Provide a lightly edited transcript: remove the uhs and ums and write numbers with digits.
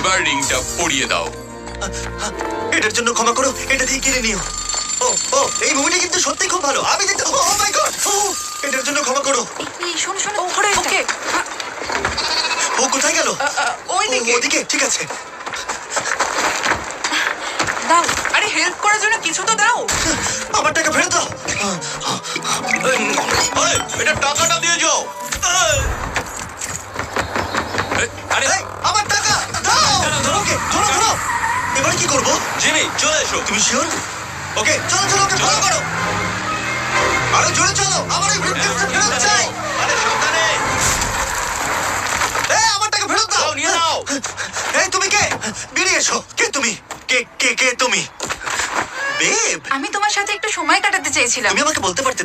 এবার রিংটা পরিয়ে দাও। এটার জন্য ক্ষমা করো, এটা দিয়ে কিনে নিও। ও ও এই মুভিটা কিন্তু সত্যি খুব ভালো। আমি দেখতে, ও মাই গড, এটার জন্য ক্ষমা করো। এই শোনো শোনো ওরে ওকে ও কোথায় গেল? ওইদিকে ওদিকে, ঠিক আছে। দাও। আরে হেল্প করার জন্য কিছু তো দাও। আমার টাকা ফেরত দাও। এটা টাকাটা দিয়ে যাও। আরে এই, আমার টাকা দাও। ওকে, ধরো ধরো। এবার কি করবো? জিমি চলে এসো। তুমি শিওর? ওকে, চলো চলো, ওকে ফলো করো। আরো জোরে চলো, আমার এই ব্রিফকেসটা ফেরত চাই। আরে সাবধানে। এই, আমার টাকা ফেরত দাও। দাও, নিয়ে নাও। এই, তুমি কে? বেরিয়ে এসো। কে তুমি? কে কে কে তুমি? বেব, আমি তোমার সাথে একটু সময় কাটাতে চেয়েছিলাম। তুমি আমাকে বলতে পারতে